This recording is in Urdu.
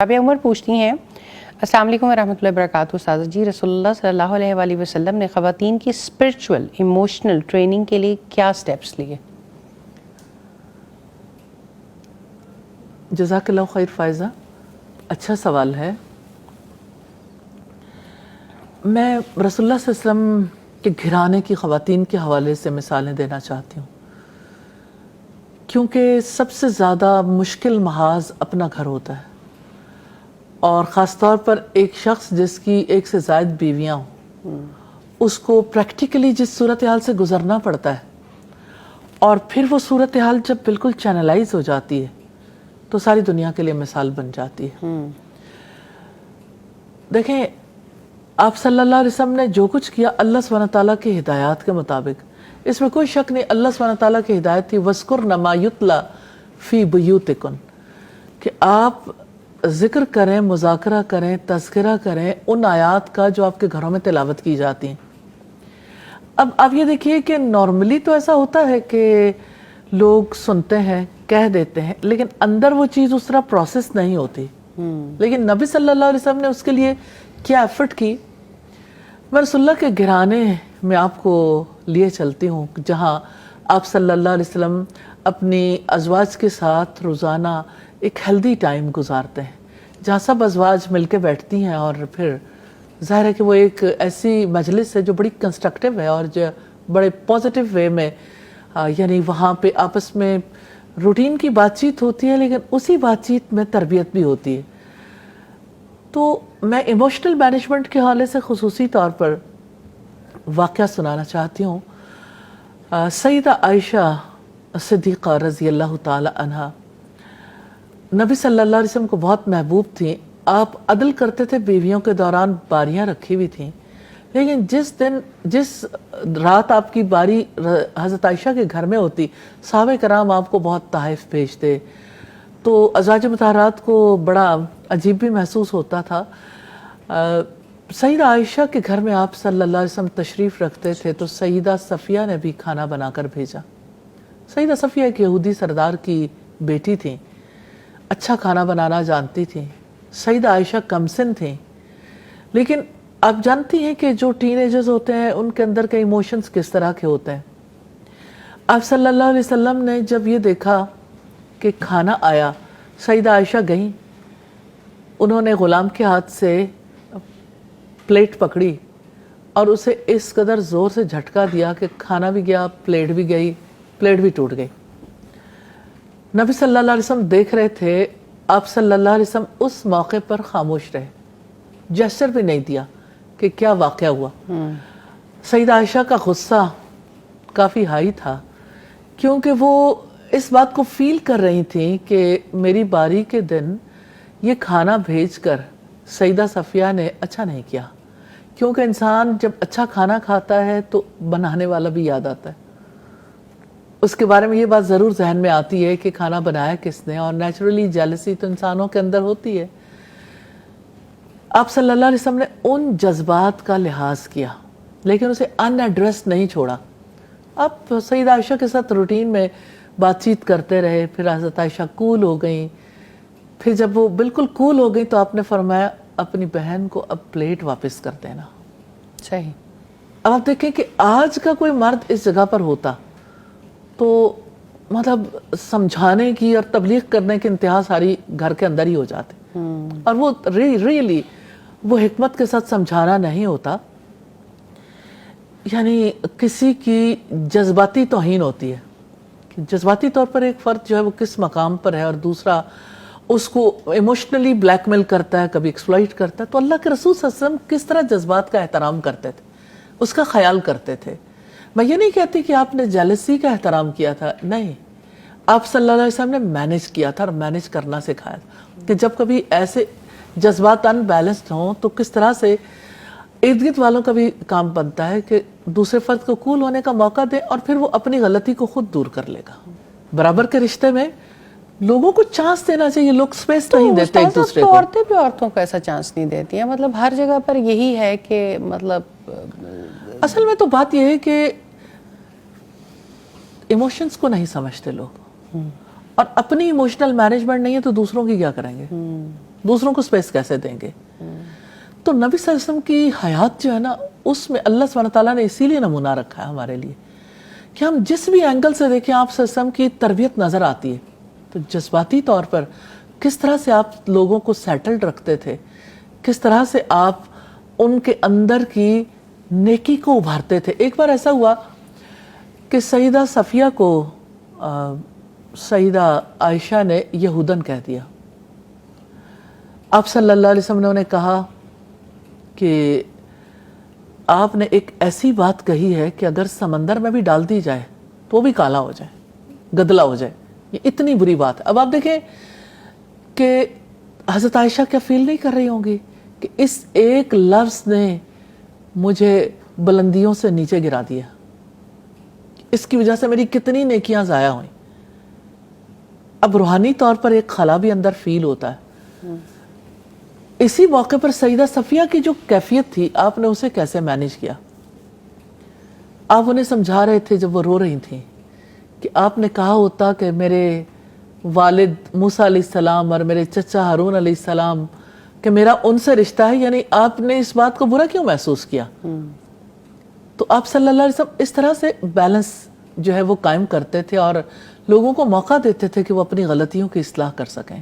رابعہ عمر پوچھتی ہیں، السلام علیکم ورحمۃ اللہ وبرکاتہ۔ استاذہ جی، رسول اللہ صلی اللہ علیہ وآلہ وسلم نے خواتین کی اسپرچول ایموشنل ٹریننگ کے لیے کیا سٹیپس لیے؟ جزاک اللہ خیر فائزہ، اچھا سوال ہے۔ میں رسول اللہ صلی اللہ علیہ وسلم کے گھرانے کی خواتین کے حوالے سے مثالیں دینا چاہتی ہوں، کیونکہ سب سے زیادہ مشکل محاذ اپنا گھر ہوتا ہے، اور خاص طور پر ایک شخص جس کی ایک سے زائد بیویاں ہوں، اس کو پریکٹیکلی جس صورتحال سے گزرنا پڑتا ہے، اور پھر وہ صورتحال جب بالکل چینلائز ہو جاتی ہے تو ساری دنیا کے لیے مثال بن جاتی ہے۔ دیکھیں، آپ صلی اللہ علیہ وسلم نے جو کچھ کیا اللہ سبحانہ تعالیٰ کی ہدایات کے مطابق، اس میں کوئی شک نہیں، اللہ سبحانہ تعالیٰ کی ہدایت تھی وَاذْكُرْنَ مَا يُتْلَى فِي بُيُوتِكُنْ، کہ آپ ذکر کریں، مذاکرہ کریں، تذکرہ کریں ان آیات کا جو آپ کے گھروں میں تلاوت کی جاتی ہیں۔ اب آپ یہ دیکھیے کہ نارملی تو ایسا ہوتا ہے کہ لوگ سنتے ہیں، کہہ دیتے ہیں، لیکن اندر وہ چیز اس طرح پروسیس نہیں ہوتی۔ لیکن نبی صلی اللہ علیہ وسلم نے اس کے لیے کیا ایفرٹ کی۔ میں رسول اللہ کے گھرانے میں آپ کو لیے چلتی ہوں، جہاں آپ صلی اللہ علیہ وسلم اپنی ازواج کے ساتھ روزانہ ایک ہیلدی ٹائم گزارتے ہیں، جہاں سب ازواج مل کے بیٹھتی ہیں، اور پھر ظاہر ہے کہ وہ ایک ایسی مجلس ہے جو بڑی کنسٹرکٹیو ہے اور جو بڑے پازیٹیو وے میں، یعنی وہاں پہ آپس میں روٹین کی بات چیت ہوتی ہے، لیکن اسی بات چیت میں تربیت بھی ہوتی ہے۔ تو میں ایموشنل مینجمنٹ کے حوالے سے خصوصی طور پر واقعہ سنانا چاہتی ہوں۔ سیدہ عائشہ صدیقہ رضی اللہ تعالی عنہا نبی صلی اللہ علیہ وسلم کو بہت محبوب تھیں۔ آپ عدل کرتے تھے، بیویوں کے دوران باریاں رکھی ہوئی تھیں، لیکن جس رات آپ کی باری حضرت عائشہ کے گھر میں ہوتی، صحابہ کرام آپ کو بہت تحائف بھیجتے، تو ازواج مطہرات کو بڑا عجیب بھی محسوس ہوتا تھا۔ سیدہ عائشہ کے گھر میں آپ صلی اللہ علیہ وسلم تشریف رکھتے تھے تو سیدہ صفیہ نے بھی کھانا بنا کر بھیجا۔ سیدہ صفیہ ایک یہودی سردار کی بیٹی تھیں، اچھا کھانا بنانا جانتی تھیں۔ سیدہ عائشہ کمسن تھیں، لیکن آپ جانتی ہیں کہ جو ٹین ایجرز ہوتے ہیں ان کے اندر کے ایموشنز کس طرح کے ہوتے ہیں۔ آپ صلی اللہ علیہ وسلم نے جب یہ دیکھا کہ کھانا آیا، سیدہ عائشہ گئیں، انہوں نے غلام کے ہاتھ سے پلیٹ پکڑی اور اسے اس قدر زور سے جھٹکا دیا کہ کھانا بھی گیا، پلیٹ بھی گئی، پلیٹ بھی ٹوٹ گئی۔ نبی صلی اللہ علیہ وسلم دیکھ رہے تھے، آپ صلی اللہ علیہ وسلم اس موقع پر خاموش رہے، جیسچر بھی نہیں دیا کہ کیا واقعہ ہوا۔ سیدہ عائشہ کا غصہ کافی ہائی تھا، کیونکہ وہ اس بات کو فیل کر رہی تھیں کہ میری باری کے دن یہ کھانا بھیج کر سیدہ صفیہ نے اچھا نہیں کیا، کیونکہ انسان جب اچھا کھانا کھاتا ہے تو بنانے والا بھی یاد آتا ہے، اس کے بارے میں یہ بات ضرور ذہن میں آتی ہے کہ کھانا بنایا کس نے، اور نیچرلی جیلسی تو انسانوں کے اندر ہوتی ہے۔ آپ صلی اللہ علیہ وسلم نے ان جذبات کا لحاظ کیا، لیکن اسے ان ایڈریس نہیں چھوڑا۔ آپ سیدہ عائشہ کے ساتھ روٹین میں بات چیت کرتے رہے، پھر حضرت عائشہ کول ہو گئیں، پھر جب وہ بالکل کول ہو گئی تو آپ نے فرمایا اپنی بہن کو اب پلیٹ واپس کر دینا۔ صحیح۔ اب آپ دیکھیں کہ آج کا کوئی مرد اس جگہ پر ہوتا تو مطلب سمجھانے کی اور تبلیغ کرنے کی انتہا ساری گھر کے اندر ہی ہو جاتے، اور وہ ریئلی وہ حکمت کے ساتھ سمجھانا نہیں ہوتا، یعنی کسی کی جذباتی توہین ہوتی ہے کہ جذباتی طور پر ایک فرد جو ہے وہ کس مقام پر ہے، اور دوسرا اس کو ایموشنلی بلیک میل کرتا ہے، کبھی ایکسپلائٹ کرتا ہے۔ تو اللہ کے رسول صلی اللہ علیہ وسلم کس طرح جذبات کا احترام کرتے تھے، اس کا خیال کرتے تھے۔ میں یہ نہیں کہتی کہ آپ نے جیلسی کا احترام کیا تھا، نہیں، آپ صلی اللہ علیہ وسلم نے مینج کیا تھا اور مینج کرنا سکھایا تھا کہ جب کبھی ایسے جذبات ان بیلنسڈ ہوں تو کس طرح سے ارد گرد والوں کا بھی کام بنتا ہے کہ دوسرے فرد کو کول ہونے کا موقع دے، اور پھر وہ اپنی غلطی کو خود دور کر لے گا۔ برابر کے رشتے میں لوگوں کو چانس دینا چاہیے، لوگ سپیس نہیں دیتے ایک دوسرے کو۔ عورتیں بھی عورتوں کو ایسا چانس نہیں دیتی ہیں، مطلب ہر جگہ پر یہی ہے کہ مطلب اصل میں تو بات یہ ہے کہ ایموشنز کو نہیں سمجھتے لوگ، اور اپنی ایموشنل مینجمنٹ نہیں ہے تو دوسروں کی کیا کریں گے۔ دوسروں کو سپیس کیسے دیں گے؟ تو نبی صلی اللہ علیہ وسلم کی حیات جو ہے نا، اس میں اللہ سبحانہ تعالیٰ نے اسی لیے نمونہ رکھا ہے ہمارے لیے کہ ہم جس بھی اینگل سے دیکھیں آپ صلی اللہ علیہ وسلم کی تربیت نظر آتی ہے. تو جذباتی طور پر کس طرح سے آپ لوگوں کو سیٹلڈ رکھتے تھے، کس طرح سے آپ ان کے اندر کی نیکی کو ابھارتے تھے. ایک بار ایسا ہوا کہ سیدہ صفیہ کو سیدہ عائشہ نے یہودن کہہ دیا. آپ صلی اللہ علیہ وسلم نے انہیں کہا کہ آپ نے ایک ایسی بات کہی ہے کہ اگر سمندر میں بھی ڈال دی جائے تو وہ بھی کالا ہو جائے، گدلا ہو جائے. یہ اتنی بری بات ہے. اب آپ دیکھیں کہ حضرت عائشہ کیا فیل نہیں کر رہی ہوں گی کہ اس ایک لفظ نے مجھے بلندیوں سے نیچے گرا دیا، اس کی وجہ سے میری کتنی نیکیاں ضائع ہوئیں. اب روحانی طور پر ایک خلا بھی اندر فیل ہوتا ہے. اسی موقع پر سیدہ صفیہ کی جو کیفیت تھی، آپ نے اسے کیسے مینیج کیا؟ آپ انہیں سمجھا رہے تھے جب وہ رو رہی تھیں کہ آپ نے کہا ہوتا کہ میرے والد موسیٰ علیہ السلام اور میرے چچا ہارون علیہ السلام کہ میرا ان سے رشتہ ہے، یعنی آپ نے اس بات کو برا کیوں محسوس کیا؟ تو آپ صلی اللہ علیہ وسلم اس طرح سے بیلنس جو ہے وہ قائم کرتے تھے اور لوگوں کو موقع دیتے تھے کہ وہ اپنی غلطیوں کی اصلاح کر سکیں.